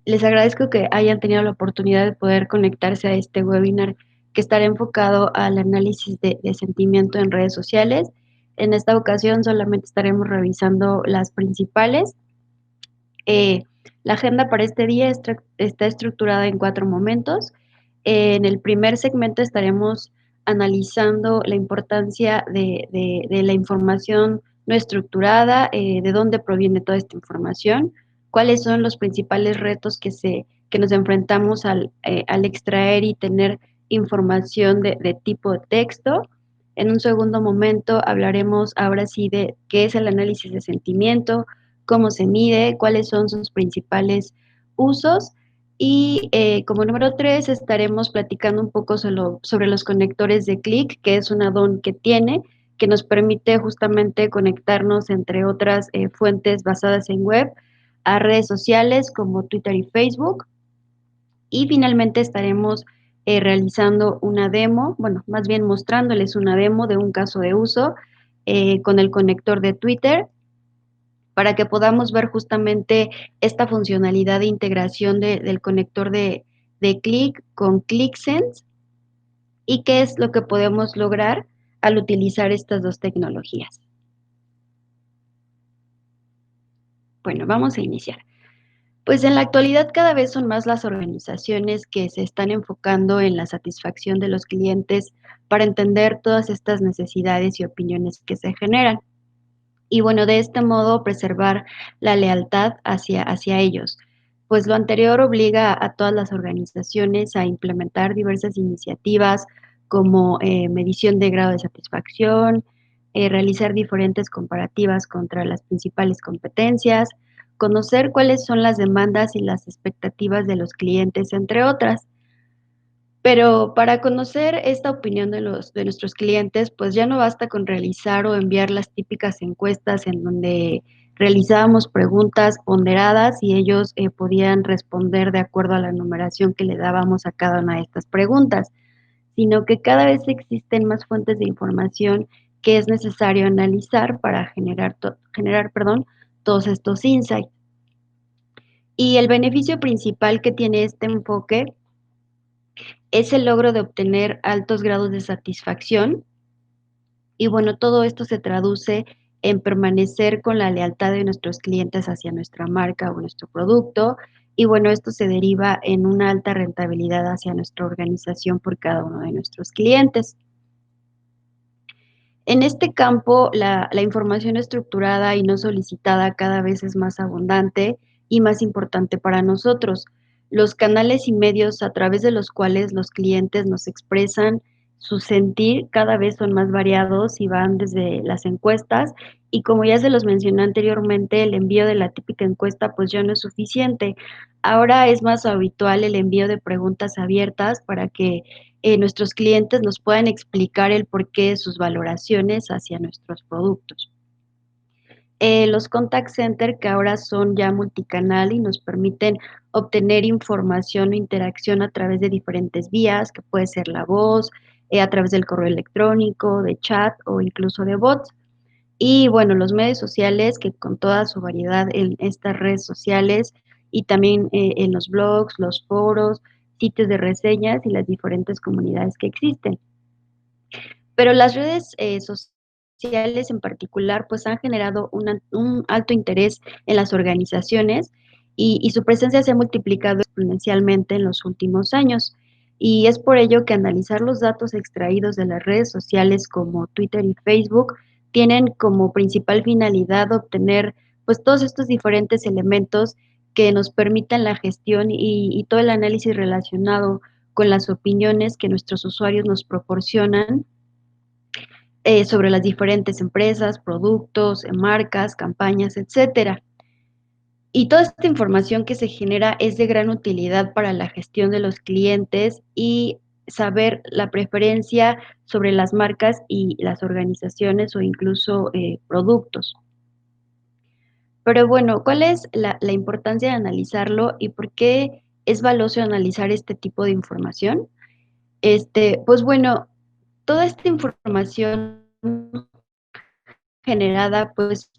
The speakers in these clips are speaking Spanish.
Les agradezco que hayan tenido la oportunidad de poder conectarse a este webinar que estará enfocado al análisis de sentimiento en redes sociales. En esta ocasión solamente estaremos revisando las principales. Eh, la agenda para este día está estructurada en 4 momentos. En el primer segmento estaremos analizando la importancia de la información no estructurada, de dónde proviene toda esta información, cuáles son los principales retos que nos enfrentamos al extraer y tener información de tipo de texto. En un segundo momento hablaremos ahora sí de qué es el análisis de sentimiento, cómo se mide, cuáles son sus principales usos. Y como número 3 estaremos platicando un poco sobre los conectores de clic, que es un add-on que tiene, que nos permite justamente conectarnos entre otras fuentes basadas en web a redes sociales como Twitter y Facebook. Y finalmente estaremos realizando una demo, bueno, más bien mostrándoles una demo de un caso de uso con el conector de Twitter para que podamos ver justamente esta funcionalidad de integración del conector de Click con ClickSense y qué es lo que podemos lograr al utilizar estas dos tecnologías. Bueno, vamos a iniciar. Pues en la actualidad cada vez son más las organizaciones que se están enfocando en la satisfacción de los clientes para entender todas estas necesidades y opiniones que se generan. Y bueno, de este modo preservar la lealtad hacia ellos. Pues lo anterior obliga a todas las organizaciones a implementar diversas iniciativas como medición de grado de satisfacción, realizar diferentes comparativas contra las principales competencias, conocer cuáles son las demandas y las expectativas de los clientes, entre otras. Pero para conocer esta opinión de nuestros clientes, pues ya no basta con realizar o enviar las típicas encuestas en donde realizábamos preguntas ponderadas y ellos podían responder de acuerdo a la numeración que le dábamos a cada una de estas preguntas, sino que cada vez existen más fuentes de información que es necesario analizar para generar todos estos insights. Y el beneficio principal que tiene este enfoque es el logro de obtener altos grados de satisfacción y bueno, todo esto se traduce en permanecer con la lealtad de nuestros clientes hacia nuestra marca o nuestro producto y bueno, esto se deriva en una alta rentabilidad hacia nuestra organización por cada uno de nuestros clientes. En este campo, la información estructurada y no solicitada cada vez es más abundante y más importante para nosotros. Los canales y medios a través de los cuales los clientes nos expresan su sentir cada vez son más variados y van desde las encuestas y como ya se los mencioné anteriormente, el envío de la típica encuesta pues ya no es suficiente. Ahora es más habitual el envío de preguntas abiertas para que nuestros clientes nos puedan explicar el porqué de sus valoraciones hacia nuestros productos. Los contact center que ahora son ya multicanal y nos permiten obtener información o interacción a través de diferentes vías, que puede ser la voz, a través del correo electrónico, de chat o incluso de bots. Y bueno, los medios sociales que con toda su variedad en estas redes sociales y también en los blogs, los foros, sitios de reseñas y las diferentes comunidades que existen. Pero las redes sociales en particular, pues han generado un alto interés en las organizaciones y su presencia se ha multiplicado exponencialmente en los últimos años. Y es por ello que analizar los datos extraídos de las redes sociales como Twitter y Facebook tienen como principal finalidad obtener pues todos estos diferentes elementos que nos permitan la gestión y todo el análisis relacionado con las opiniones que nuestros usuarios nos proporcionan sobre las diferentes empresas, productos, marcas, campañas, etcétera. Y toda esta información que se genera es de gran utilidad para la gestión de los clientes y saber la preferencia sobre las marcas y las organizaciones o incluso productos. Pero bueno, ¿cuál es la importancia de analizarlo y por qué es valioso analizar este tipo de información? Pues bueno, toda esta información generada, pues,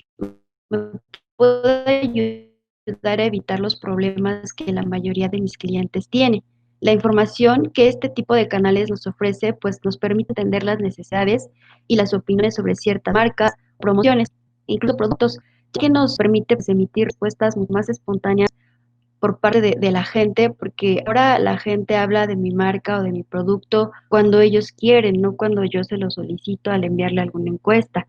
me puede ayudar a evitar los problemas que la mayoría de mis clientes tienen. La información que este tipo de canales nos ofrece, pues nos permite entender las necesidades y las opiniones sobre ciertas marcas, promociones, incluso productos, ya que nos permite pues, emitir respuestas mucho más espontáneas por parte de la gente, porque ahora la gente habla de mi marca o de mi producto cuando ellos quieren, no cuando yo se lo solicito al enviarle alguna encuesta.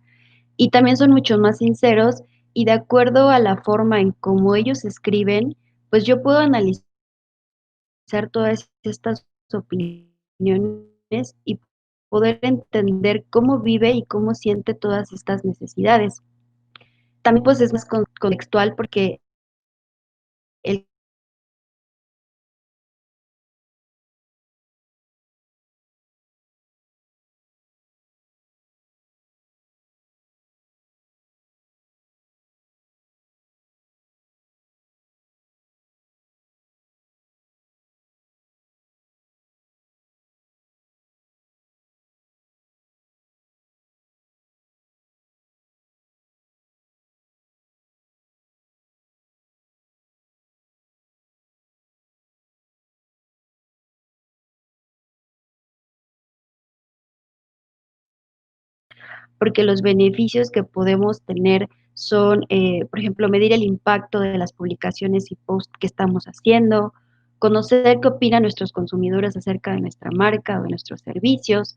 Y también son mucho más sinceros y de acuerdo a la forma en cómo ellos escriben, pues yo puedo analizar todas estas opiniones y poder entender cómo vive y cómo siente todas estas necesidades. También pues es más contextual porque el porque los beneficios que podemos tener son, por ejemplo, medir el impacto de las publicaciones y posts que estamos haciendo, conocer qué opinan nuestros consumidores acerca de nuestra marca o de nuestros servicios,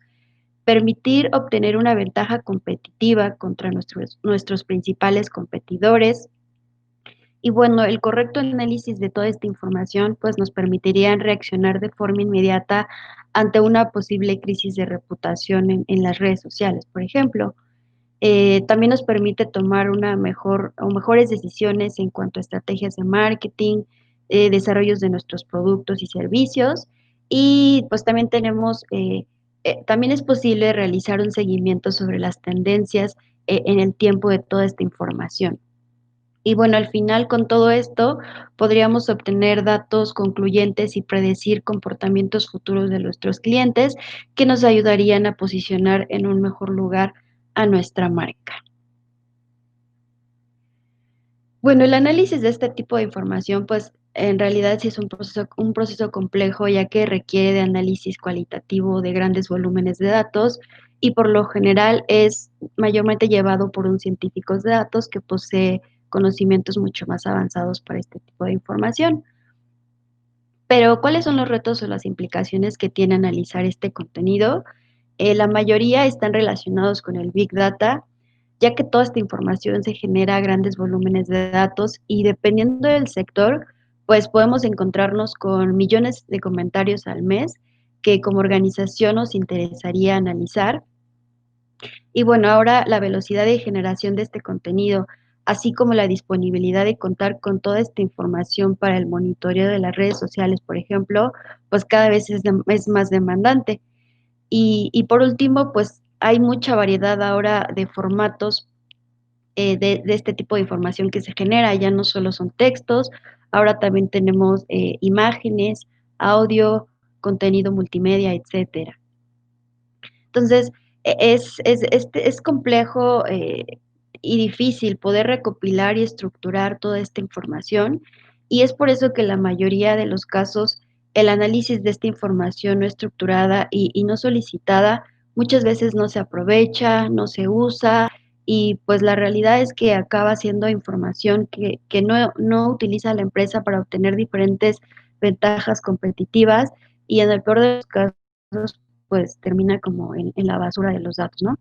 permitir obtener una ventaja competitiva contra nuestros principales competidores. Y bueno, el correcto análisis de toda esta información pues nos permitiría reaccionar de forma inmediata ante una posible crisis de reputación en las redes sociales, por ejemplo. También nos permite tomar una mejor o mejores decisiones en cuanto a estrategias de marketing, desarrollos de nuestros productos y servicios. Y pues también también es posible realizar un seguimiento sobre las tendencias en el tiempo de toda esta información. Y bueno, al final con todo esto podríamos obtener datos concluyentes y predecir comportamientos futuros de nuestros clientes que nos ayudarían a posicionar en un mejor lugar a nuestra marca. Bueno, el análisis de este tipo de información, pues en realidad sí es un proceso complejo, ya que requiere de análisis cualitativo de grandes volúmenes de datos y por lo general es mayormente llevado por un científico de datos que posee conocimientos mucho más avanzados para este tipo de información. Pero, ¿cuáles son los retos o las implicaciones que tiene analizar este contenido? La mayoría están relacionados con el Big Data, ya que toda esta información se genera a grandes volúmenes de datos y dependiendo del sector, pues podemos encontrarnos con millones de comentarios al mes que como organización nos interesaría analizar. Y bueno, ahora la velocidad de generación de este contenido, así como la disponibilidad de contar con toda esta información para el monitoreo de las redes sociales, por ejemplo, pues cada vez es más demandante. Y por último, pues hay mucha variedad ahora de formatos de este tipo de información que se genera. Ya no solo son textos, ahora también tenemos imágenes, audio, contenido multimedia, etcétera. Entonces, es complejo y difícil poder recopilar y estructurar toda esta información y es por eso que la mayoría de los casos el análisis de esta información no estructurada y no solicitada muchas veces no se aprovecha, no se usa y pues la realidad es que acaba siendo información que no utiliza la empresa para obtener diferentes ventajas competitivas y en el peor de los casos pues termina como en la basura de los datos, ¿no?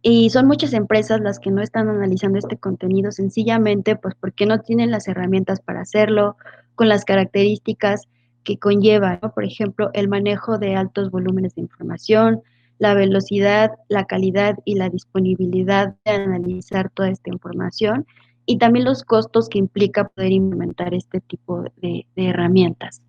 Y son muchas empresas las que no están analizando este contenido sencillamente, pues porque no tienen las herramientas para hacerlo, con las características que conlleva, ¿no? Por ejemplo, el manejo de altos volúmenes de información, la velocidad, la calidad y la disponibilidad de analizar toda esta información y también los costos que implica poder implementar este tipo de herramientas.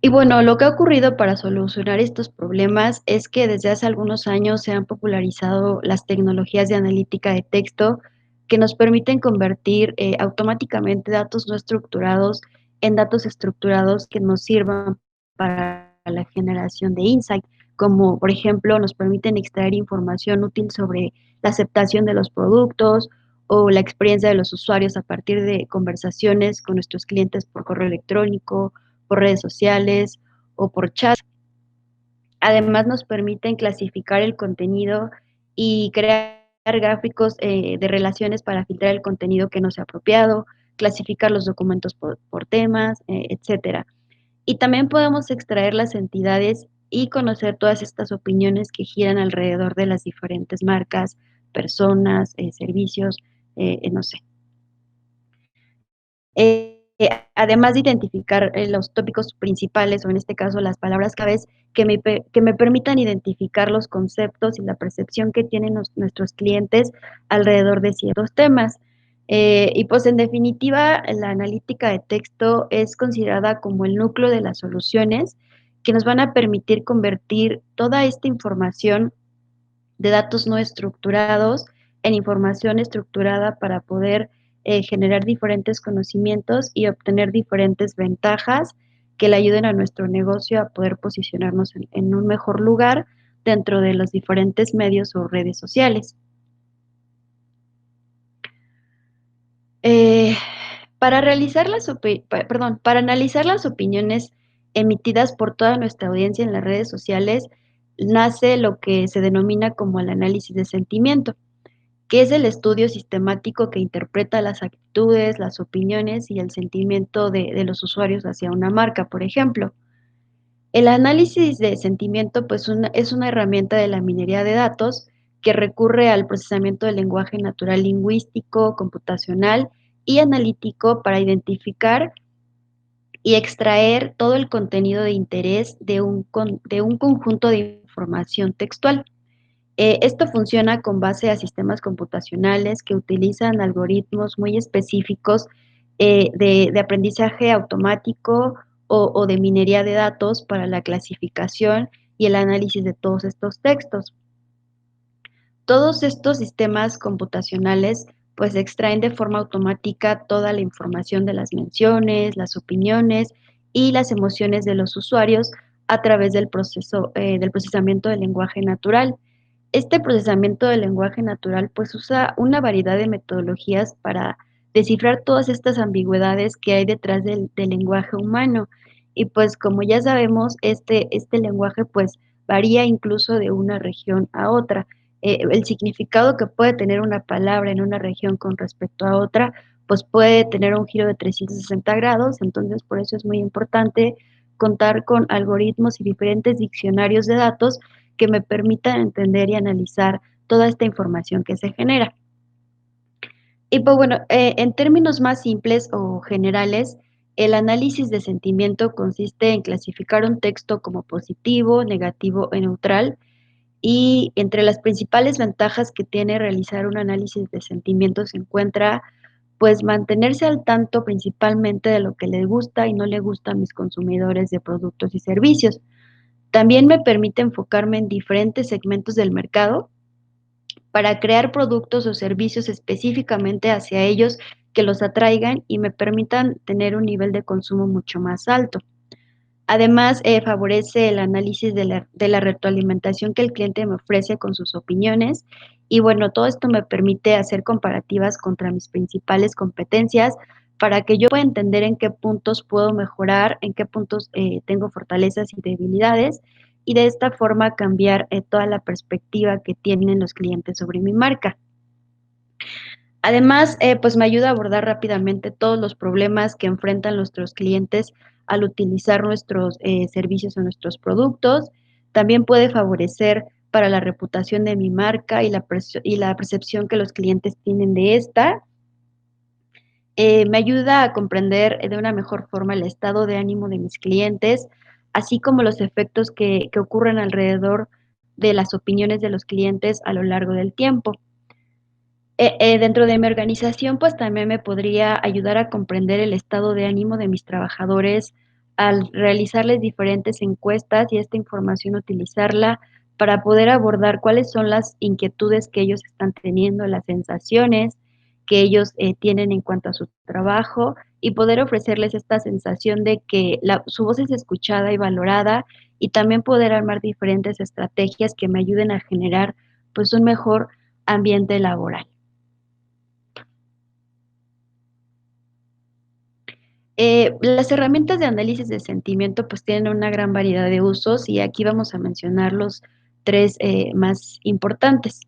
Y bueno, lo que ha ocurrido para solucionar estos problemas es que desde hace algunos años se han popularizado las tecnologías de analítica de texto que nos permiten convertir automáticamente datos no estructurados en datos estructurados que nos sirvan para la generación de insight, como por ejemplo nos permiten extraer información útil sobre la aceptación de los productos o la experiencia de los usuarios a partir de conversaciones con nuestros clientes por correo electrónico, por redes sociales o por chat. Además, nos permiten clasificar el contenido y crear gráficos de relaciones para filtrar el contenido que no sea apropiado, clasificar los documentos por temas, etcétera. Y también podemos extraer las entidades y conocer todas estas opiniones que giran alrededor de las diferentes marcas, personas, servicios, no sé. Eh, Además de identificar los tópicos principales, o en este caso las palabras claves, que me permitan identificar los conceptos y la percepción que tienen nuestros clientes alrededor de ciertos temas. Y pues en definitiva, la analítica de texto es considerada como el núcleo de las soluciones que nos van a permitir convertir toda esta información de datos no estructurados en información estructurada para poder generar diferentes conocimientos y obtener diferentes ventajas que le ayuden a nuestro negocio a poder posicionarnos en un mejor lugar dentro de los diferentes medios o redes sociales. Eh, para analizar las opiniones emitidas por toda nuestra audiencia en las redes sociales, nace lo que se denomina como el análisis de sentimiento, que es el estudio sistemático que interpreta las actitudes, las opiniones y el sentimiento de los usuarios hacia una marca, por ejemplo. El análisis de sentimiento, pues, es una herramienta de la minería de datos que recurre al procesamiento del lenguaje natural lingüístico, computacional y analítico para identificar y extraer todo el contenido de interés de un conjunto de información textual. Esto funciona con base a sistemas computacionales que utilizan algoritmos muy específicos de aprendizaje automático o de minería de datos para la clasificación y el análisis de todos estos textos. Todos estos sistemas computacionales pues extraen de forma automática toda la información de las menciones, las opiniones y las emociones de los usuarios a través del procesamiento del lenguaje natural. Este procesamiento del lenguaje natural pues usa una variedad de metodologías para descifrar todas estas ambigüedades que hay detrás del lenguaje humano. Y pues como ya sabemos, este lenguaje pues varía incluso de una región a otra. El significado que puede tener una palabra en una región con respecto a otra, pues puede tener un giro de 360 grados, entonces por eso es muy importante contar con algoritmos y diferentes diccionarios de datos que me permitan entender y analizar toda esta información que se genera. Y pues bueno, en términos más simples o generales, el análisis de sentimiento consiste en clasificar un texto como positivo, negativo o neutral. Y entre las principales ventajas que tiene realizar un análisis de sentimientos se encuentra, pues, mantenerse al tanto principalmente de lo que les gusta y no le gusta a mis consumidores de productos y servicios. También me permite enfocarme en diferentes segmentos del mercado para crear productos o servicios específicamente hacia ellos que los atraigan y me permitan tener un nivel de consumo mucho más alto. Además, favorece el análisis de la retroalimentación que el cliente me ofrece con sus opiniones. Y bueno, todo esto me permite hacer comparativas contra mis principales competencias para que yo pueda entender en qué puntos puedo mejorar, en qué puntos tengo fortalezas y debilidades, y de esta forma cambiar toda la perspectiva que tienen los clientes sobre mi marca. Además, pues me ayuda a abordar rápidamente todos los problemas que enfrentan nuestros clientes al utilizar nuestros servicios o nuestros productos. También puede favorecer para la reputación de mi marca y la percepción que los clientes tienen de esta. Me ayuda a comprender de una mejor forma el estado de ánimo de mis clientes, así como los efectos que ocurren alrededor de las opiniones de los clientes a lo largo del tiempo. Dentro de mi organización, pues, también me podría ayudar a comprender el estado de ánimo de mis trabajadores al realizarles diferentes encuestas y esta información utilizarla para poder abordar cuáles son las inquietudes que ellos están teniendo, las sensaciones que ellos, tienen en cuanto a su trabajo y poder ofrecerles esta sensación de que su voz es escuchada y valorada, y también poder armar diferentes estrategias que me ayuden a generar, pues, un mejor ambiente laboral. Las herramientas de análisis de sentimiento, pues, tienen una gran variedad de usos, y aquí vamos a mencionar los 3 más importantes.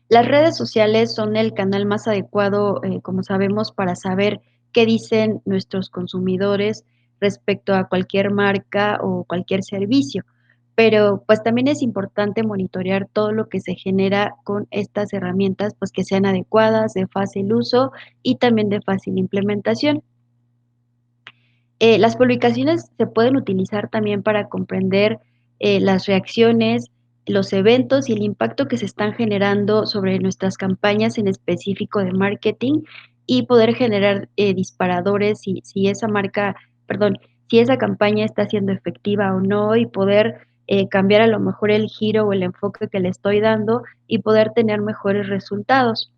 Las redes sociales son el canal más adecuado, como sabemos, para saber qué dicen nuestros consumidores respecto a cualquier marca o cualquier servicio, pero, pues, también es importante monitorear todo lo que se genera con estas herramientas, pues, que sean adecuadas, de fácil uso y también de fácil implementación. Las publicaciones se pueden utilizar también para comprender, las reacciones, los eventos y el impacto que se están generando sobre nuestras campañas en específico de marketing, y poder generar, disparadores si esa marca, perdón, si esa campaña está siendo efectiva o no, y poder, cambiar a lo mejor el giro o el enfoque que le estoy dando y poder tener mejores resultados.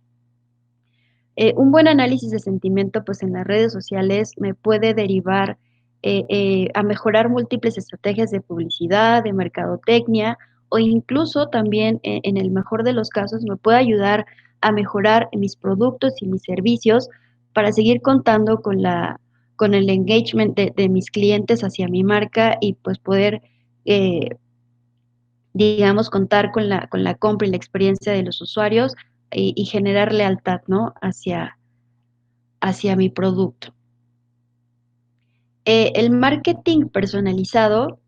Un buen análisis de sentimiento, pues, en las redes sociales me puede derivar, a mejorar múltiples estrategias de publicidad, de mercadotecnia, o incluso también, en el mejor de los casos, me puede ayudar a mejorar mis productos y mis servicios para seguir contando con el engagement de mis clientes hacia mi marca y, pues, poder, eh, digamos, contar con la compra y la experiencia de los usuarios y generar lealtad, ¿no?, hacia mi producto. El marketing personalizado,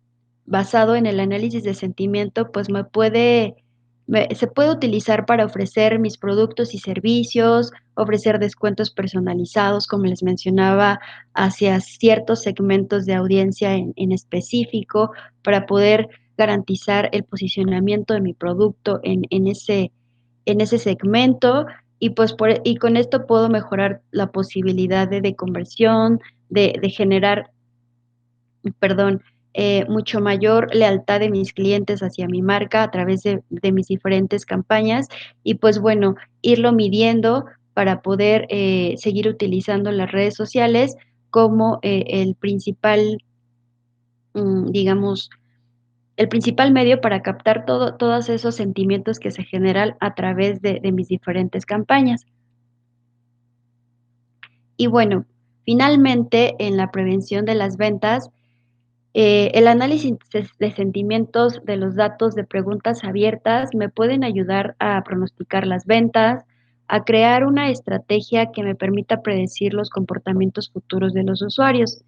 basado en el análisis de sentimiento, pues se puede utilizar para ofrecer mis productos y servicios, ofrecer descuentos personalizados, como les mencionaba, hacia ciertos segmentos de audiencia en específico, para poder garantizar el posicionamiento de mi producto en ese segmento, y pues y con esto puedo mejorar la posibilidad de conversión, de generar, perdón, mucho mayor lealtad de mis clientes hacia mi marca a través de mis diferentes campañas y, pues, bueno, irlo midiendo para poder, seguir utilizando las redes sociales como, el principal, digamos, el principal medio para captar todos esos sentimientos que se generan a través de mis diferentes campañas. Y bueno, finalmente, en la prevención de las ventas, el análisis de sentimientos de los datos de preguntas abiertas me pueden ayudar a pronosticar las ventas, a crear una estrategia que me permita predecir los comportamientos futuros de los usuarios.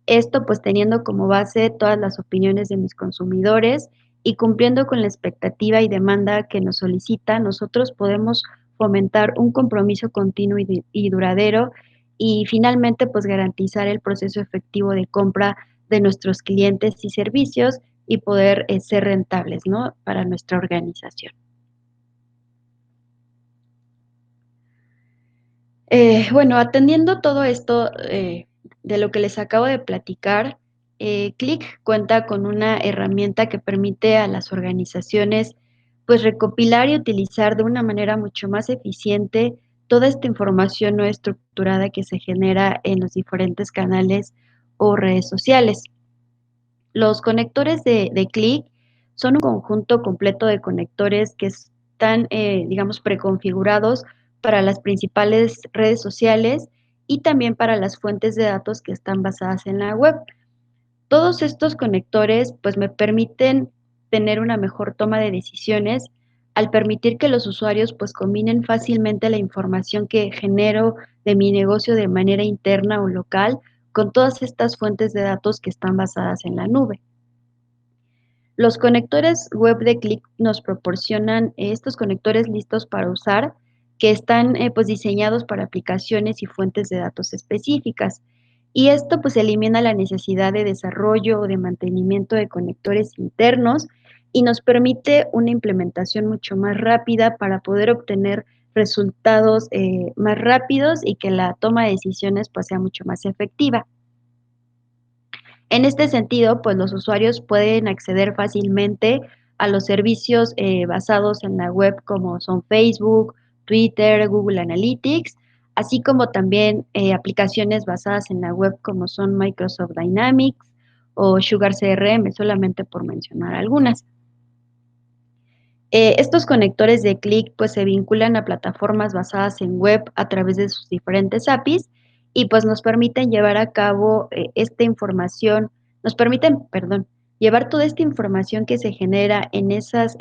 Esto, pues, teniendo como base todas las opiniones de mis consumidores y cumpliendo con la expectativa y demanda que nos solicita, nosotros podemos fomentar un compromiso continuo y duradero y finalmente, pues, garantizar el proceso efectivo de compra de nuestros clientes y servicios y poder, ser rentables, ¿no?, para nuestra organización. Bueno, atendiendo todo esto, de lo que les acabo de platicar, Click cuenta con una herramienta que permite a las organizaciones, pues, recopilar y utilizar de una manera mucho más eficiente toda esta información no estructurada que se genera en los diferentes canales o redes sociales. Los conectores de Click son un conjunto completo de conectores que están, digamos, preconfigurados para las principales redes sociales y también para las fuentes de datos que están basadas en la web. Todos estos conectores, pues, me permiten tener una mejor toma de decisiones al permitir que los usuarios, pues, combinen fácilmente la información que genero de mi negocio de manera interna o local con todas estas fuentes de datos que están basadas en la nube. Los conectores web de Click nos proporcionan estos conectores listos para usar, que están, pues, diseñados para aplicaciones y fuentes de datos específicas. Y esto, pues, elimina la necesidad de desarrollo o de mantenimiento de conectores internos y nos permite una implementación mucho más rápida para poder obtener resultados, más rápidos y que la toma de decisiones, pues, sea mucho más efectiva. En este sentido, pues los usuarios pueden acceder fácilmente a los servicios basados en la web como son Facebook, Twitter, Google Analytics, así como también aplicaciones basadas en la web como son Microsoft Dynamics o Sugar CRM, solamente por mencionar algunas. Estos conectores de clic pues se vinculan a plataformas basadas en web a través de sus diferentes APIs y pues nos permiten llevar a cabo esta información, nos permiten, perdón, llevar toda esta información que se genera en esas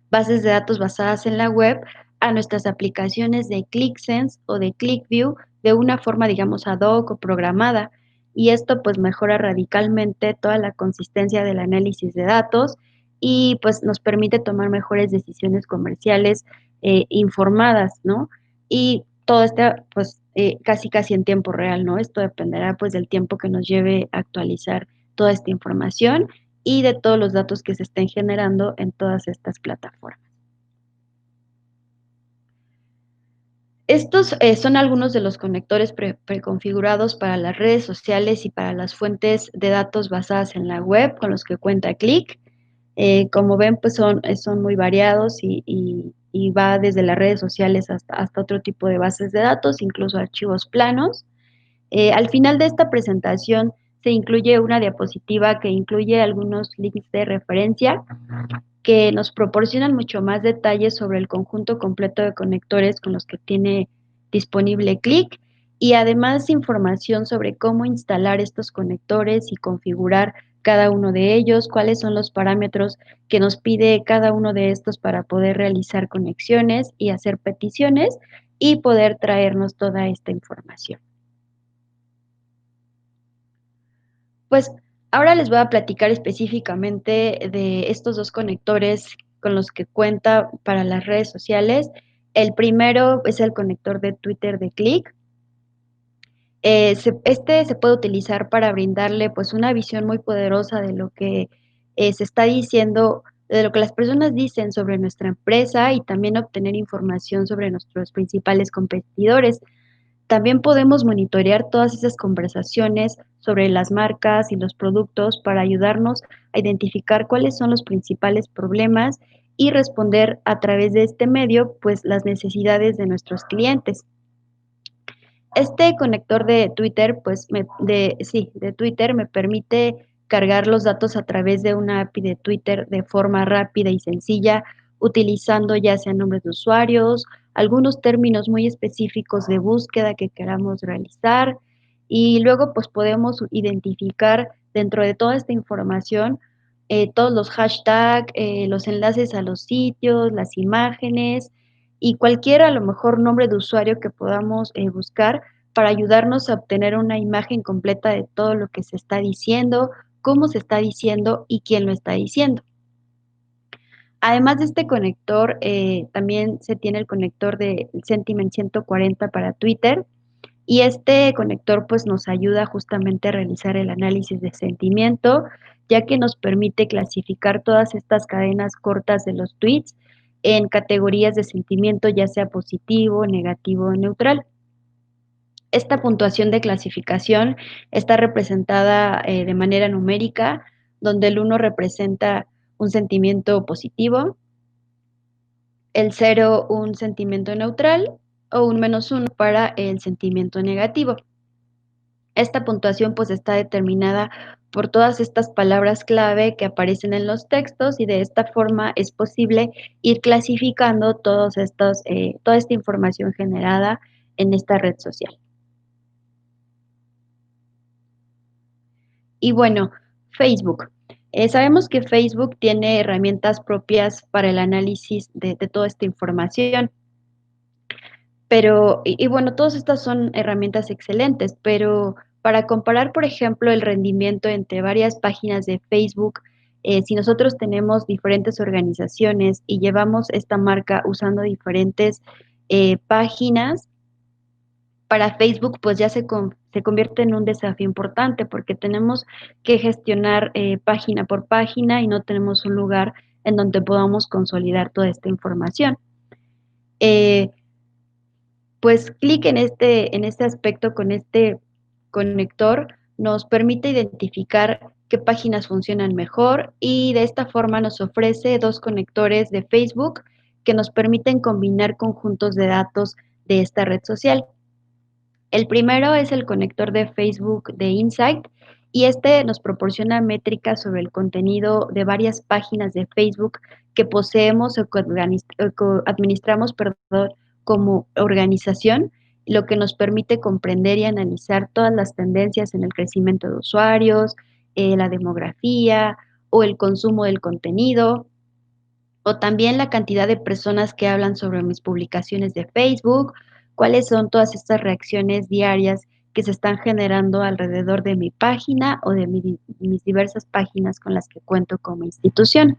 bases de datos basadas en la web a nuestras aplicaciones de ClickSense o de ClickView de una forma, digamos, ad hoc o programada. Y esto pues mejora radicalmente toda la consistencia del análisis de datos y pues nos permite tomar mejores decisiones comerciales informadas, ¿no? Y todo esto pues casi en tiempo real, ¿no? Esto dependerá pues del tiempo que nos lleve a actualizar toda esta información y de todos los datos que se estén generando en todas estas plataformas. Estos son algunos de los conectores preconfigurados para las redes sociales y para las fuentes de datos basadas en la web con los que cuenta Click. Como ven, pues son muy variados y va desde las redes sociales hasta otro tipo de bases de datos, incluso archivos planos. Al final de esta presentación se incluye una diapositiva que incluye algunos links de referencia que nos proporcionan mucho más detalles sobre el conjunto completo de conectores con los que tiene disponible Click y además información sobre cómo instalar estos conectores y configurar cada uno de ellos, cuáles son los parámetros que nos pide cada uno de estos para poder realizar conexiones y hacer peticiones y poder traernos toda esta información. Pues ahora les voy a platicar específicamente de estos 2 conectores con los que cuenta para las redes sociales. El primero es el conector de Twitter de Click. Este se puede utilizar para brindarle, pues, una visión muy poderosa de lo que, se está diciendo, de lo que las personas dicen sobre nuestra empresa y también obtener información sobre nuestros principales competidores. También podemos monitorear todas esas conversaciones sobre las marcas y los productos para ayudarnos a identificar cuáles son los principales problemas y responder a través de este medio, pues, las necesidades de nuestros clientes. Este conector de Twitter, pues, de Twitter me permite cargar los datos a través de una API de Twitter de forma rápida y sencilla, utilizando ya sea nombres de usuarios, algunos términos muy específicos de búsqueda que queramos realizar, y luego, pues, podemos identificar dentro de toda esta información, todos los hashtags, los enlaces a los sitios, las imágenes y cualquier, a lo mejor, nombre de usuario que podamos, buscar para ayudarnos a obtener una imagen completa de todo lo que se está diciendo, cómo se está diciendo y quién lo está diciendo. Además de este conector, también se tiene el conector de Sentiment 140 para Twitter, y este conector, pues, nos ayuda justamente a realizar el análisis de sentimiento, ya que nos permite clasificar todas estas cadenas cortas de los tweets en categorías de sentimiento, ya sea positivo, negativo o neutral. Esta puntuación de clasificación está representada, de manera numérica, donde el 1 representa un sentimiento positivo, el 0 un sentimiento neutral o un -1 para el sentimiento negativo. Esta puntuación, pues, está determinada por todas estas palabras clave que aparecen en los textos y de esta forma es posible ir clasificando toda esta información generada en esta red social. Y bueno, Facebook. Sabemos que Facebook tiene herramientas propias para el análisis de toda esta información, pero y bueno, todas estas son herramientas excelentes, pero para comparar, por ejemplo, el rendimiento entre varias páginas de Facebook, si nosotros tenemos diferentes organizaciones y llevamos esta marca usando diferentes, páginas, para Facebook, pues, ya se convierte en un desafío importante, porque tenemos que gestionar, página por página y no tenemos un lugar en donde podamos consolidar toda esta información. Eh, pues, Click en este aspecto con este conector nos permite identificar qué páginas funcionan mejor y de esta forma nos ofrece 2 conectores de Facebook que nos permiten combinar conjuntos de datos de esta red social. El primero es el conector de Facebook de Insight y este nos proporciona métricas sobre el contenido de varias páginas de Facebook que poseemos o que administramos, perdón, como organización lo que nos permite comprender y analizar todas las tendencias en el crecimiento de usuarios, la demografía o el consumo del contenido, o también la cantidad de personas que hablan sobre mis publicaciones de Facebook, cuáles son todas estas reacciones diarias que se están generando alrededor de mi página o de mis diversas páginas con las que cuento como institución.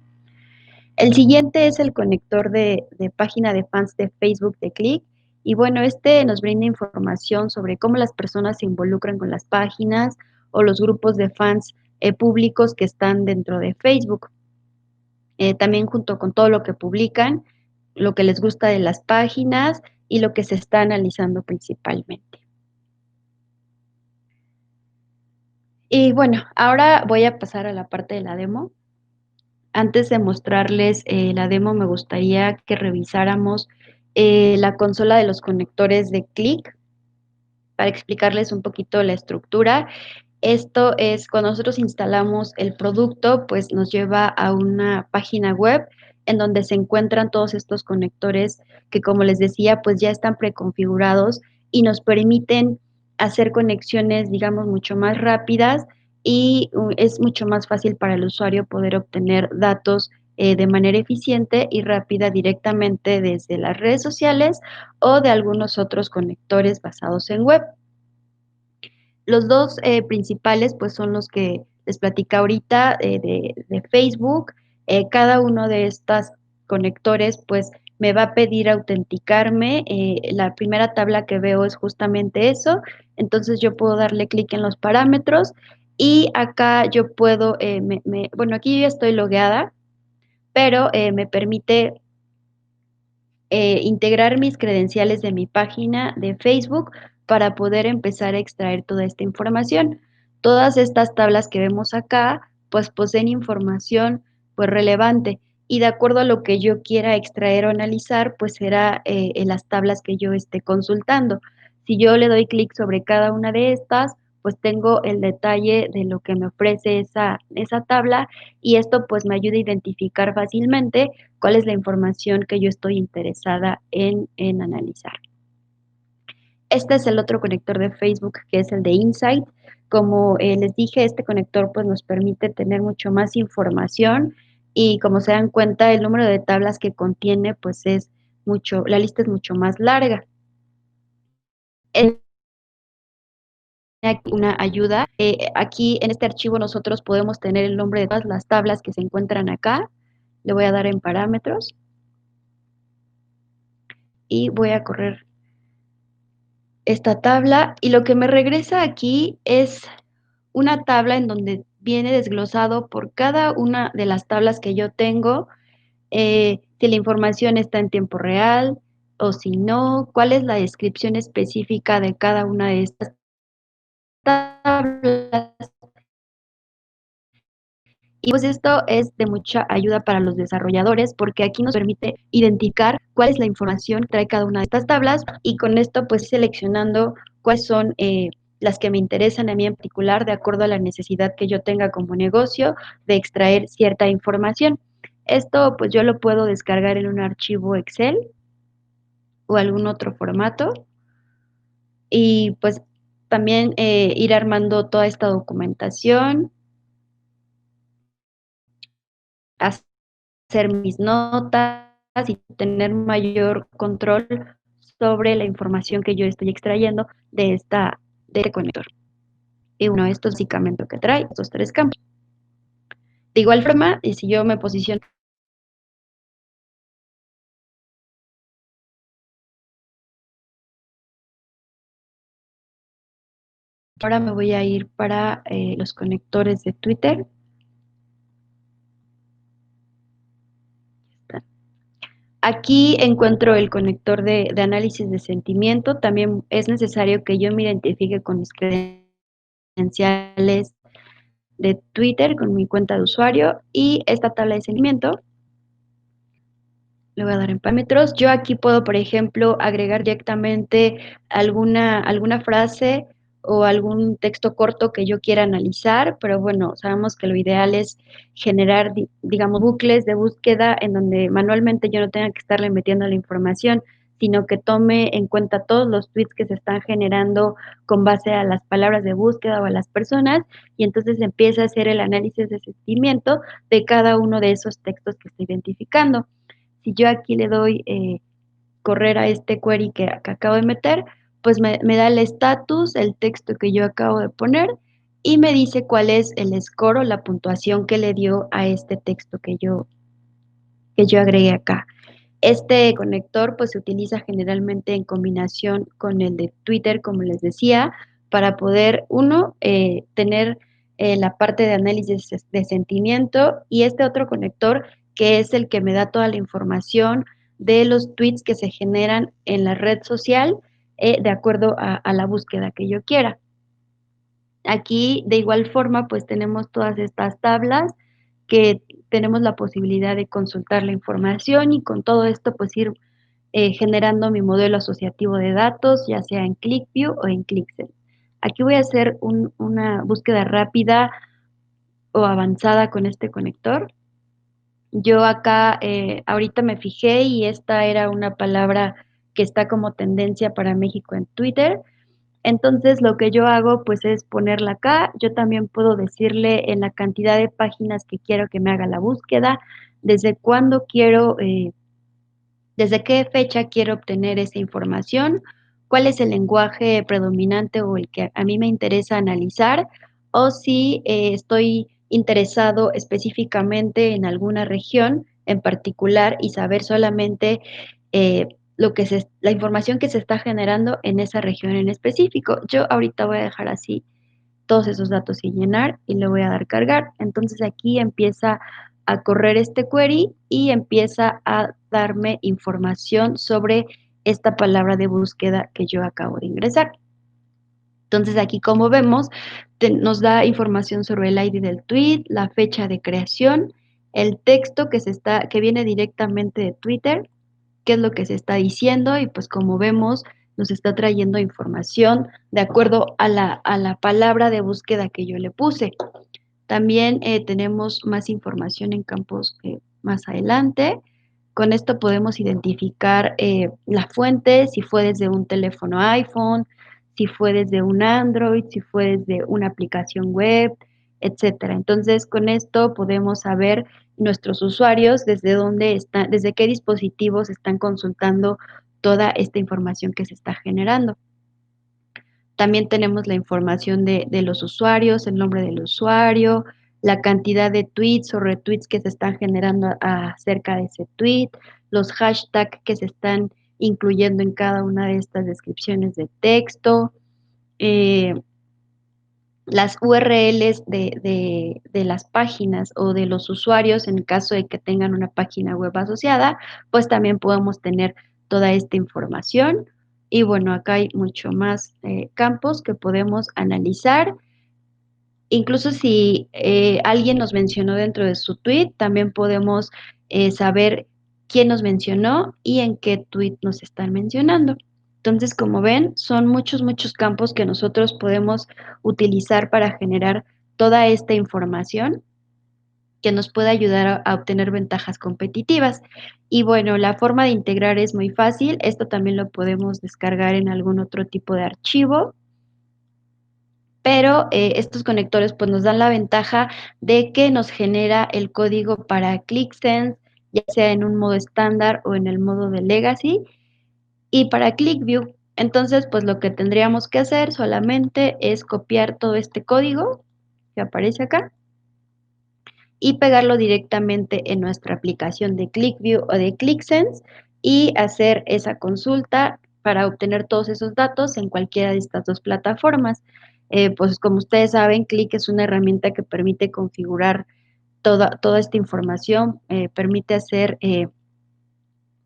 El siguiente es el conector de página de fans de Facebook de Click. Y bueno, este nos brinda información sobre cómo las personas se involucran con las páginas o los grupos de fans públicos que están dentro de Facebook. También junto con todo lo que publican, lo que les gusta de las páginas y lo que se está analizando principalmente. Y bueno, ahora voy a pasar a la parte de la demo. Antes de mostrarles la demo, me gustaría que revisáramos la consola de los conectores de Click para explicarles un poquito la estructura. Esto es cuando nosotros instalamos el producto, pues nos lleva a una página web en donde se encuentran todos estos conectores que, como les decía, pues ya están preconfigurados y nos permiten hacer conexiones, digamos, mucho más rápidas y es mucho más fácil para el usuario poder obtener datos de manera eficiente y rápida directamente desde las redes sociales o de algunos otros conectores basados en web. Los dos principales, pues, son los que les platicé ahorita, de Facebook. Cada uno de estos conectores, pues, me va a pedir autenticarme. La primera tabla que veo es justamente eso. Entonces, yo puedo darle clic en los parámetros y acá yo puedo, bueno, aquí yo ya estoy logueada, pero, me permite integrar mis credenciales de mi página de Facebook para poder empezar a extraer toda esta información. Todas estas tablas que vemos acá, pues poseen información pues relevante y de acuerdo a lo que yo quiera extraer o analizar, pues será en las tablas que yo esté consultando. Si yo le doy clic sobre cada una de estas, pues tengo el detalle de lo que me ofrece esa tabla y esto pues me ayuda a identificar fácilmente cuál es la información que yo estoy interesada en analizar. Este es el otro conector de Facebook, que es el de Insight. Como les dije, este conector pues, nos permite tener mucho más información y como se dan cuenta, el número de tablas que contiene, pues es mucho, la lista es mucho más larga. Es una ayuda. Aquí en este archivo nosotros podemos tener el nombre de todas las tablas que se encuentran acá. Le voy a dar en parámetros y voy a correr esta tabla y lo que me regresa aquí es una tabla en donde viene desglosado por cada una de las tablas que yo tengo, si la información está en tiempo real o si no, cuál es la descripción específica de cada una de estas tablas. Y pues esto es de mucha ayuda para los desarrolladores porque aquí nos permite identificar cuál es la información que trae cada una de estas tablas y con esto pues seleccionando cuáles son las que me interesan a mí en particular de acuerdo a la necesidad que yo tenga como negocio de extraer cierta información. Esto pues yo lo puedo descargar en un archivo Excel o algún otro formato y pues también ir armando toda esta documentación, hacer mis notas y tener mayor control sobre la información que yo estoy extrayendo de este conector. Y bueno, esto es básicamente lo que trae estos tres campos. De igual forma, y si yo me posiciono, ahora me voy a ir para los conectores de Twitter. Aquí encuentro el conector de análisis de sentimiento. También es necesario que yo me identifique con mis credenciales de Twitter, con mi cuenta de usuario y esta tabla de sentimiento. Le voy a dar en parámetros. Yo aquí puedo, por ejemplo, agregar directamente alguna frase o algún texto corto que yo quiera analizar, pero bueno, sabemos que lo ideal es generar, digamos, bucles de búsqueda en donde manualmente yo no tenga que estarle metiendo la información, sino que tome en cuenta todos los tweets que se están generando con base a las palabras de búsqueda o a las personas, y entonces empieza a hacer el análisis de sentimiento de cada uno de esos textos que está identificando. Si yo aquí le doy correr a este query que acabo de meter, pues me da el estatus, el texto que yo acabo de poner y me dice cuál es el score o la puntuación que le dio a este texto que yo agregué acá. Este conector pues se utiliza generalmente en combinación con el de Twitter, como les decía, para poder, uno, tener la parte de análisis de sentimiento y este otro conector que es el que me da toda la información de los tweets que se generan en la red social de acuerdo a la búsqueda que yo quiera. Aquí, de igual forma, pues tenemos todas estas tablas que tenemos la posibilidad de consultar la información y con todo esto, pues ir generando mi modelo asociativo de datos, ya sea en ClickView o en ClickSense. Aquí voy a hacer una búsqueda rápida o avanzada con este conector. Yo acá ahorita me fijé y esta era una palabra que está como tendencia para México en Twitter. Entonces, lo que yo hago, pues, es ponerla acá. Yo también puedo decirle en la cantidad de páginas que quiero que me haga la búsqueda, desde cuándo quiero, desde qué fecha quiero obtener esa información, cuál es el lenguaje predominante o el que a mí me interesa analizar, o si estoy interesado específicamente en alguna región en particular y saber solamente eh, la información que se está generando en esa región en específico. Yo ahorita voy a dejar así todos esos datos sin llenar y le voy a dar cargar. Entonces aquí empieza a correr este query y empieza a darme información sobre esta palabra de búsqueda que yo acabo de ingresar. Entonces aquí como vemos nos da información sobre el ID del tweet, la fecha de creación, el texto que viene directamente de Twitter, qué es lo que se está diciendo y pues como vemos nos está trayendo información de acuerdo a la palabra de búsqueda que yo le puse. También tenemos más información en campos más adelante. Con esto podemos identificar la fuente, si fue desde un teléfono iPhone, si fue desde un Android, si fue desde una aplicación web, etcétera. Entonces, con esto podemos saber nuestros usuarios desde dónde están, desde qué dispositivos están consultando toda esta información que se está generando. También tenemos la información de los usuarios, el nombre del usuario, la cantidad de tweets o retweets que se están generando acerca de ese tweet, los hashtags que se están incluyendo en cada una de estas descripciones de texto, eh, las URLs de las páginas o de los usuarios en caso de que tengan una página web asociada, pues también podemos tener toda esta información. Y bueno, acá hay mucho más campos que podemos analizar. Incluso si alguien nos mencionó dentro de su tweet, también podemos saber quién nos mencionó y en qué tweet nos están mencionando. Entonces, como ven, son muchos, muchos campos que nosotros podemos utilizar para generar toda esta información que nos puede ayudar a obtener ventajas competitivas. Y bueno, la forma de integrar es muy fácil. Esto también lo podemos descargar en algún otro tipo de archivo, pero estos conectores pues nos dan la ventaja de que nos genera el código para ClickSense, ya sea en un modo estándar o en el modo de Legacy, y para ClickView. Entonces, pues lo que tendríamos que hacer solamente es copiar todo este código que aparece acá y pegarlo directamente en nuestra aplicación de ClickView o de ClickSense y hacer esa consulta para obtener todos esos datos en cualquiera de estas dos plataformas. Pues como ustedes saben, Click es una herramienta que permite configurar toda esta información, permite hacer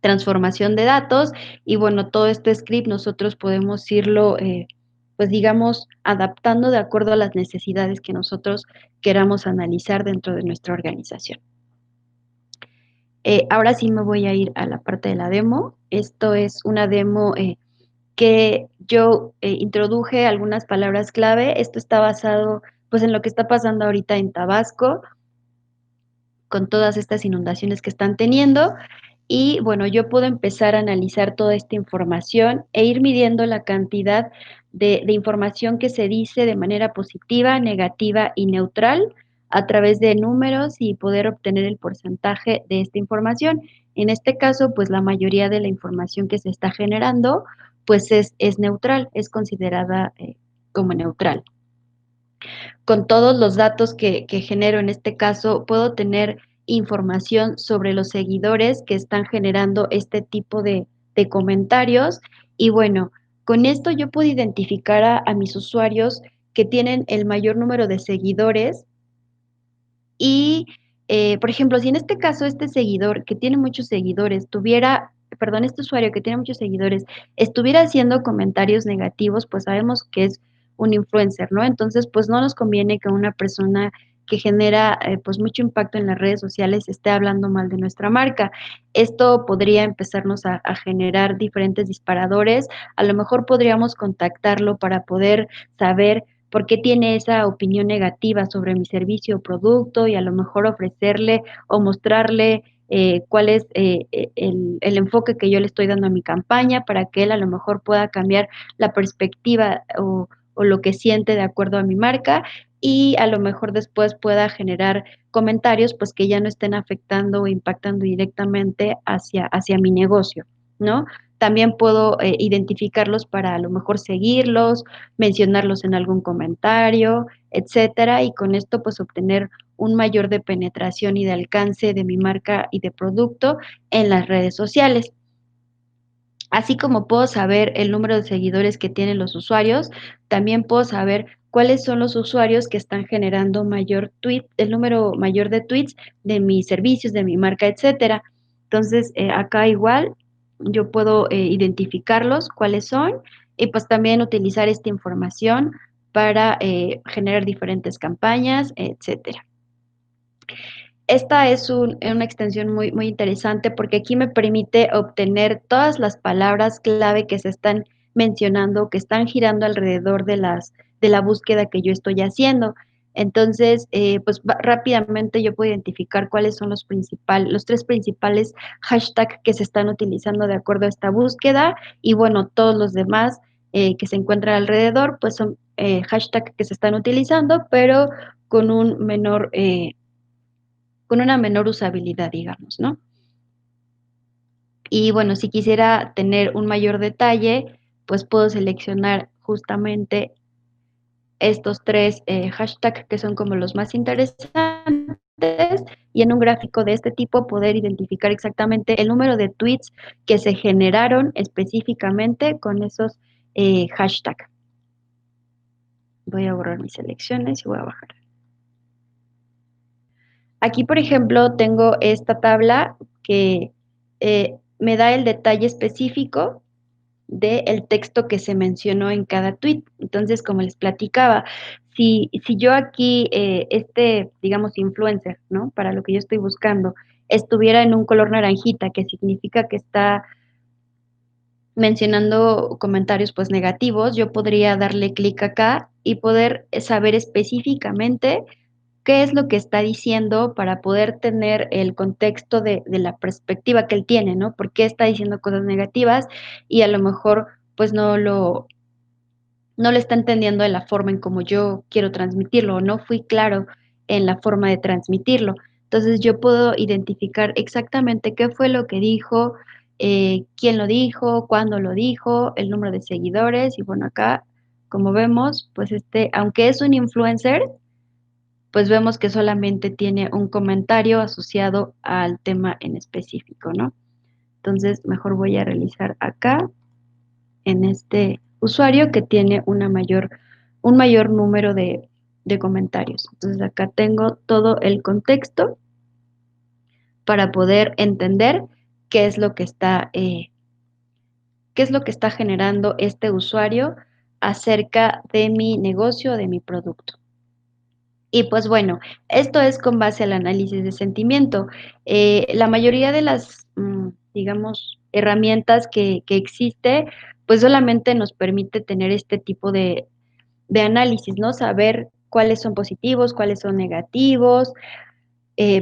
transformación de datos y bueno, todo este script nosotros podemos irlo, pues digamos, adaptando de acuerdo a las necesidades que nosotros queramos analizar dentro de nuestra organización. Ahora sí me voy a ir a la parte de la demo. Esto es una demo que yo introduje algunas palabras clave. Esto está basado pues en lo que está pasando ahorita en Tabasco con todas estas inundaciones que están teniendo. Y bueno, yo puedo empezar a analizar toda esta información e ir midiendo la cantidad de información que se dice de manera positiva, negativa y neutral a través de números y poder obtener el porcentaje de esta información. En este caso, pues la mayoría de la información que se está generando, pues es neutral, es considerada como neutral. Con todos los datos que genero en este caso, puedo tener información sobre los seguidores que están generando este tipo de comentarios. Y bueno, con esto yo puedo identificar a mis usuarios que tienen el mayor número de seguidores y, por ejemplo, si en este caso este seguidor que tiene muchos seguidores tuviera, perdón, este usuario que tiene muchos seguidores estuviera haciendo comentarios negativos, pues sabemos que es un influencer, ¿no? Entonces, pues no nos conviene que una persona que genera pues mucho impacto en las redes sociales esté hablando mal de nuestra marca. Esto podría empezarnos a generar diferentes disparadores. A lo mejor podríamos contactarlo para poder saber por qué tiene esa opinión negativa sobre mi servicio o producto y a lo mejor ofrecerle o mostrarle cuál es el enfoque que yo le estoy dando a mi campaña para que él a lo mejor pueda cambiar la perspectiva o lo que siente de acuerdo a mi marca y a lo mejor después pueda generar comentarios pues que ya no estén afectando o impactando directamente hacia mi negocio, ¿no? También puedo identificarlos para a lo mejor seguirlos, mencionarlos en algún comentario, etcétera, y con esto, pues, obtener un mayor de penetración y de alcance de mi marca y de producto en las redes sociales. Así como puedo saber el número de seguidores que tienen los usuarios, también puedo saber cuáles son los usuarios que están generando el número mayor de tweets de mis servicios, de mi marca, etcétera. Entonces, acá igual yo puedo identificarlos, cuáles son, y pues también utilizar esta información para generar diferentes campañas, etcétera. Esta es una extensión muy interesante porque aquí me permite obtener todas las palabras clave que se están mencionando, que están girando alrededor de la búsqueda que yo estoy haciendo. Entonces, pues rápidamente yo puedo identificar cuáles son los tres principales hashtags que se están utilizando de acuerdo a esta búsqueda y bueno, todos los demás que se encuentran alrededor, pues son hashtags que se están utilizando, pero con un menor con una menor usabilidad, digamos, ¿no? Y bueno, si quisiera tener un mayor detalle, pues puedo seleccionar justamente estos tres hashtags que son como los más interesantes y en un gráfico de este tipo poder identificar exactamente el número de tweets que se generaron específicamente con esos hashtags. Voy a borrar mis selecciones y voy a bajar. Aquí, por ejemplo, tengo esta tabla que me da el detalle específico del texto que se mencionó en cada tweet. Entonces, como les platicaba, si yo aquí, digamos, influencer, ¿no? Para lo que yo estoy buscando, estuviera en un color naranjita, que significa que está mencionando comentarios pues negativos, yo podría darle clic acá y poder saber específicamente qué es lo que está diciendo para poder tener el contexto de la perspectiva que él tiene, ¿no? ¿Por qué está diciendo cosas negativas? Y a lo mejor, pues, no lo está entendiendo de la forma en como yo quiero transmitirlo, o no fui claro en la forma de transmitirlo. Entonces, yo puedo identificar exactamente qué fue lo que dijo, quién lo dijo, cuándo lo dijo, el número de seguidores, y bueno, acá, como vemos, pues, aunque es un influencer, pues vemos que solamente tiene un comentario asociado al tema en específico, ¿no? Entonces, mejor voy a realizar acá, en este usuario que tiene un mayor número de comentarios. Entonces, acá tengo todo el contexto para poder entender qué es lo que qué es lo que está generando este usuario acerca de mi negocio o de mi producto. Y pues bueno, esto es con base al análisis de sentimiento. La mayoría de las, digamos, herramientas que existe, pues solamente nos permite tener este tipo de análisis, ¿no? Saber cuáles son positivos, cuáles son negativos,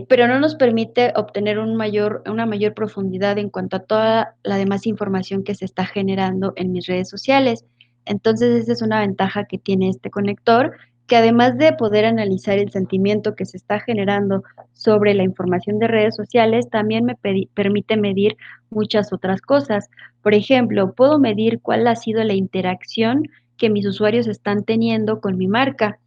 pero no nos permite obtener una mayor profundidad en cuanto a toda la demás información que se está generando en mis redes sociales. Entonces, esa es una ventaja que tiene este conector, que además de poder analizar el sentimiento que se está generando sobre la información de redes sociales, también permite medir muchas otras cosas. Por ejemplo, puedo medir cuál ha sido la interacción que mis usuarios están teniendo con mi marca.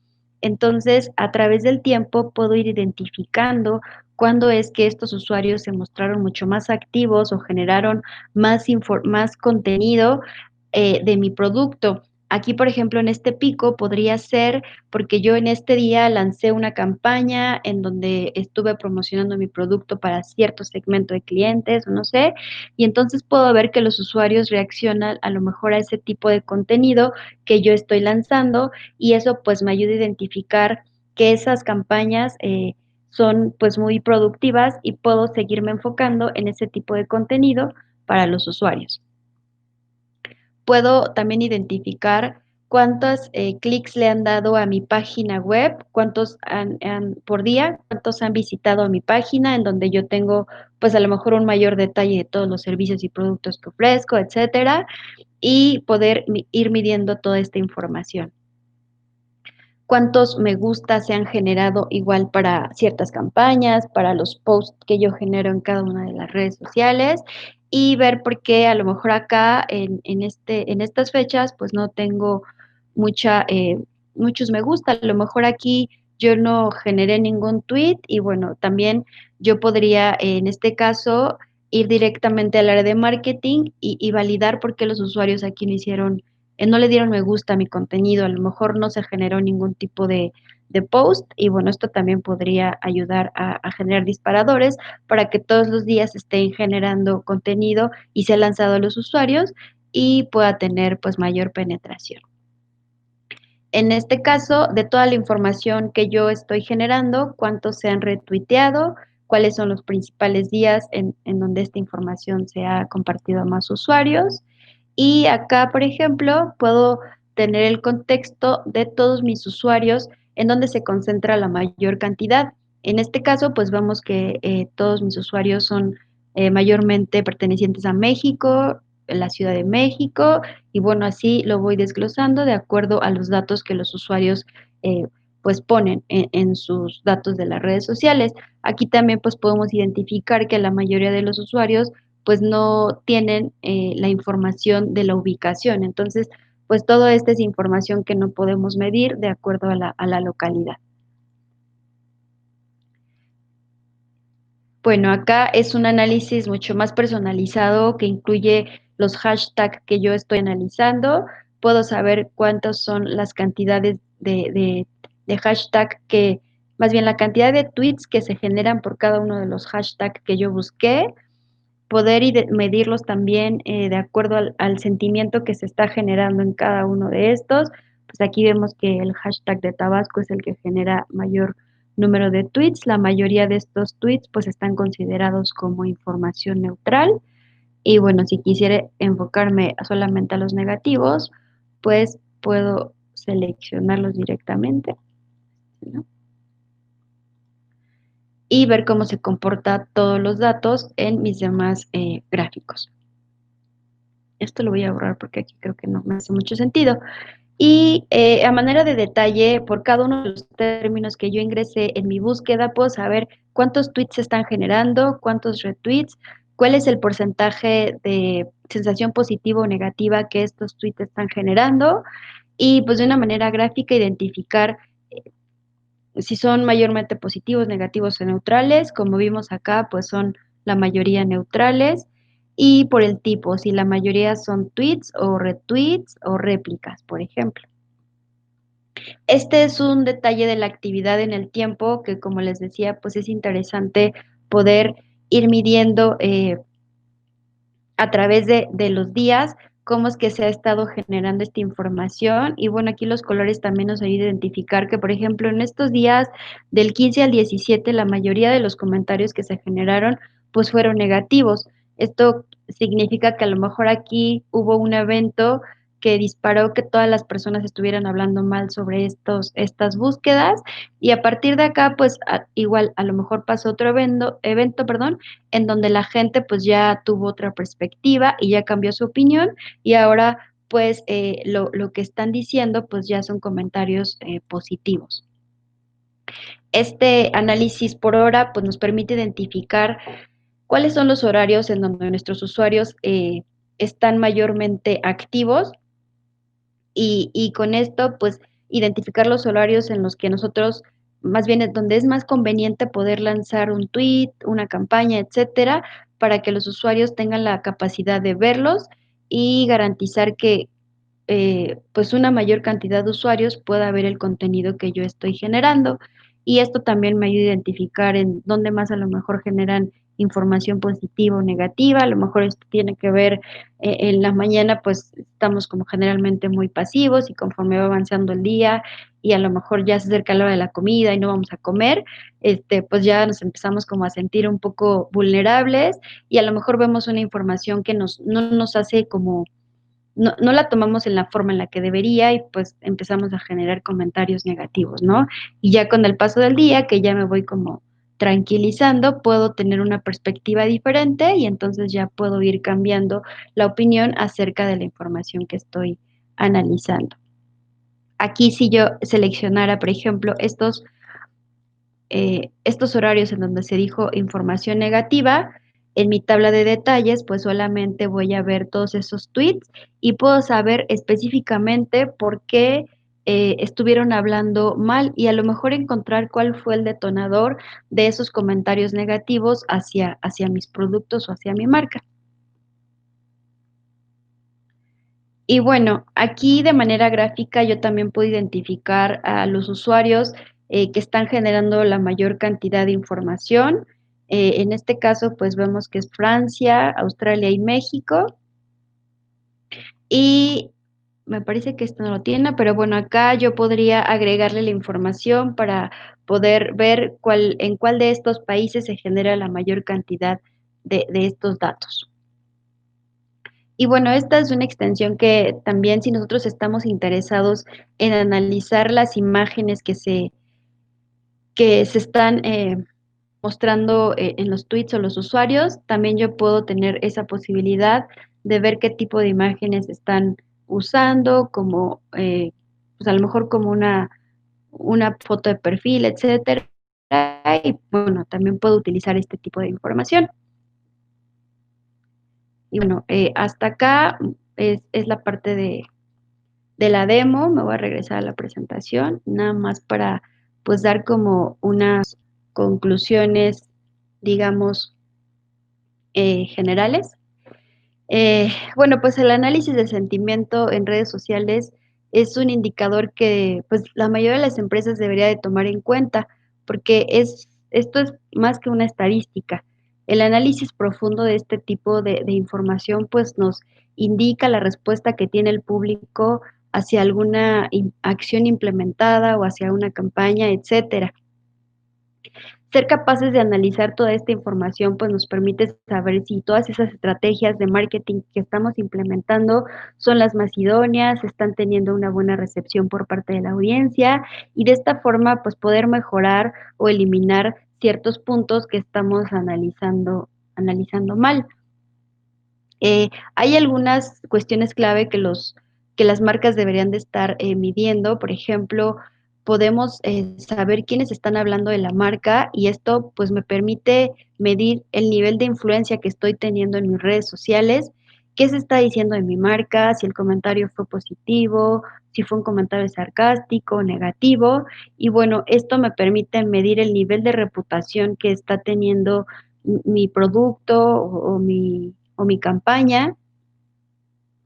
Entonces, a través del tiempo puedo ir identificando cuándo es que estos usuarios se mostraron mucho más activos o generaron más contenido de mi producto. Aquí, por ejemplo, en este pico podría ser porque yo en este día lancé una campaña en donde estuve promocionando mi producto para cierto segmento de clientes, o no sé, y entonces puedo ver que los usuarios reaccionan a lo mejor a ese tipo de contenido que yo estoy lanzando, y eso pues me ayuda a identificar que esas campañas son pues muy productivas y puedo seguirme enfocando en ese tipo de contenido para los usuarios. Puedo también identificar cuántos clics le han dado a mi página web, cuántos por día, cuántos han visitado a mi página, en donde yo tengo pues a lo mejor un mayor detalle de todos los servicios y productos que ofrezco, etcétera, y poder ir midiendo toda esta información. Cuántos me gusta se han generado igual para ciertas campañas, para los posts que yo genero en cada una de las redes sociales, y ver por qué a lo mejor acá en estas fechas pues no tengo muchos me gusta. A lo mejor aquí yo no generé ningún tweet y bueno, también yo podría en este caso ir directamente al área de marketing y validar por qué los usuarios aquí no le dieron me gusta a mi contenido, a lo mejor no se generó ningún tipo de post, y bueno, esto también podría ayudar a generar disparadores para que todos los días estén generando contenido y sea lanzado a los usuarios y pueda tener pues mayor penetración. En este caso, de toda la información que yo estoy generando, cuántos se han retuiteado, cuáles son los principales días en donde esta información se ha compartido a más usuarios. Y acá, por ejemplo, puedo tener el contexto de todos mis usuarios en donde se concentra la mayor cantidad. En este caso, pues vemos que todos mis usuarios son mayormente pertenecientes a México, la Ciudad de México, y bueno, así lo voy desglosando de acuerdo a los datos que los usuarios eh, pues ponen en sus datos de las redes sociales. Aquí también pues podemos identificar que la mayoría de los usuarios pues no tienen la información de la ubicación. Entonces, pues toda esta es información que no podemos medir de acuerdo a la localidad. Bueno, acá es un análisis mucho más personalizado que incluye los hashtags que yo estoy analizando. Puedo saber cuántas son las cantidades de hashtag más bien la cantidad de tweets que se generan por cada uno de los hashtags que yo busqué. Poder medirlos también de acuerdo al sentimiento que se está generando en cada uno de estos. Pues aquí vemos que el hashtag de Tabasco es el que genera mayor número de tweets. La mayoría de estos tweets pues están considerados como información neutral. Y bueno, si quisiera enfocarme solamente a los negativos, pues puedo seleccionarlos directamente, ¿no? Y ver cómo se comporta todos los datos en mis demás gráficos. Esto lo voy a borrar porque aquí creo que no me hace mucho sentido. Y a manera de detalle, por cada uno de los términos que yo ingresé en mi búsqueda, puedo saber cuántos tweets se están generando, cuántos retweets, cuál es el porcentaje de sensación positiva o negativa que estos tweets están generando, y pues de una manera gráfica identificar si son mayormente positivos, negativos o neutrales. Como vimos acá, pues son la mayoría neutrales. Y por el tipo, si la mayoría son tweets o retweets o réplicas, por ejemplo. Este es un detalle de la actividad en el tiempo que, como les decía, pues es interesante poder ir midiendo a través de los días cómo es que se ha estado generando esta información. Y bueno, aquí los colores también nos ayudan a identificar que, por ejemplo, en estos días del 15 al 17, la mayoría de los comentarios que se generaron pues fueron negativos. Esto significa que a lo mejor aquí hubo un evento que disparó que todas las personas estuvieran hablando mal sobre estas búsquedas, y a partir de acá, pues, igual, a lo mejor pasó otro evento, perdón, en donde la gente, pues, ya tuvo otra perspectiva y ya cambió su opinión, y ahora, pues, lo que están diciendo, pues, ya son comentarios, positivos. Este análisis por hora, pues, nos permite identificar cuáles son los horarios en donde nuestros usuarios, están mayormente activos y con esto, pues, identificar los horarios en los que nosotros más bien es donde es más conveniente poder lanzar un tweet, una campaña, etcétera, para que los usuarios tengan la capacidad de verlos y garantizar que, pues, una mayor cantidad de usuarios pueda ver el contenido que yo estoy generando. Y esto también me ayuda a identificar en dónde más a lo mejor generan información positiva o negativa. A lo mejor esto tiene que ver, en la mañana, pues, estamos como generalmente muy pasivos y conforme va avanzando el día y a lo mejor ya se acerca la hora de la comida y no vamos a comer, pues, ya nos empezamos como a sentir un poco vulnerables y a lo mejor vemos una información que no nos hace como no la tomamos en la forma en la que debería y, pues, empezamos a generar comentarios negativos, ¿no? Y ya con el paso del día, que ya me voy como tranquilizando, puedo tener una perspectiva diferente y entonces ya puedo ir cambiando la opinión acerca de la información que estoy analizando. Aquí, si yo seleccionara, por ejemplo, estos horarios en donde se dijo información negativa, en mi tabla de detalles, pues solamente voy a ver todos esos tweets y puedo saber específicamente por qué estuvieron hablando mal y a lo mejor encontrar cuál fue el detonador de esos comentarios negativos hacia mis productos o hacia mi marca. Y bueno, aquí de manera gráfica yo también puedo identificar a los usuarios, que están generando la mayor cantidad de información. En este caso, pues vemos que es Francia, Australia y México. Y me parece que esto no lo tiene, pero bueno, acá yo podría agregarle la información para poder ver en cuál de estos países se genera la mayor cantidad de estos datos. Y bueno, esta es una extensión que también si nosotros estamos interesados en analizar las imágenes que se están, mostrando, en los tweets o los usuarios, también yo puedo tener esa posibilidad de ver qué tipo de imágenes están usando, como, pues, a lo mejor como una foto de perfil, etcétera. Y bueno, también puedo utilizar este tipo de información. Y bueno, hasta acá es la parte de la demo. Me voy a regresar a la presentación, nada más para, pues, dar como unas conclusiones, digamos, generales. Bueno, pues, el análisis de sentimiento en redes sociales es un indicador que, pues, la mayoría de las empresas debería de tomar en cuenta, porque esto es más que una estadística. El análisis profundo de este tipo de información, pues, nos indica la respuesta que tiene el público hacia alguna acción implementada o hacia una campaña, etcétera. Ser capaces de analizar toda esta información, pues, nos permite saber si todas esas estrategias de marketing que estamos implementando son las más idóneas, están teniendo una buena recepción por parte de la audiencia, y de esta forma, pues, poder mejorar o eliminar ciertos puntos que estamos analizando mal. Hay algunas cuestiones clave que las marcas deberían de estar, midiendo. Por ejemplo, podemos, saber quiénes están hablando de la marca y esto, pues, me permite medir el nivel de influencia que estoy teniendo en mis redes sociales, qué se está diciendo de mi marca, si el comentario fue positivo, si fue un comentario sarcástico, negativo. Y bueno, esto me permite medir el nivel de reputación que está teniendo mi producto o mi campaña.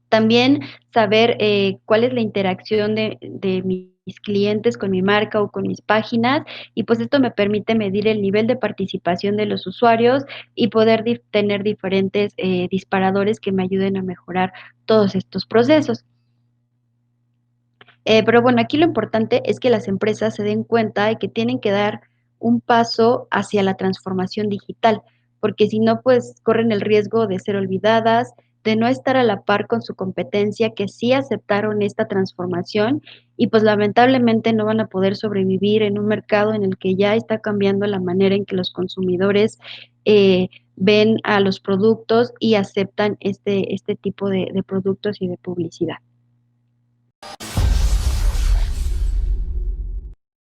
También saber, cuál es la interacción de mis clientes con mi marca o con mis páginas, y pues esto me permite medir el nivel de participación de los usuarios y poder tener diferentes, disparadores que me ayuden a mejorar todos estos procesos. Pero bueno, aquí lo importante es que las empresas se den cuenta de que tienen que dar un paso hacia la transformación digital, porque si no, pues corren el riesgo de ser olvidadas, de no estar a la par con su competencia que sí aceptaron esta transformación y pues lamentablemente no van a poder sobrevivir en un mercado en el que ya está cambiando la manera en que los consumidores ven a los productos y aceptan este tipo de productos y de publicidad.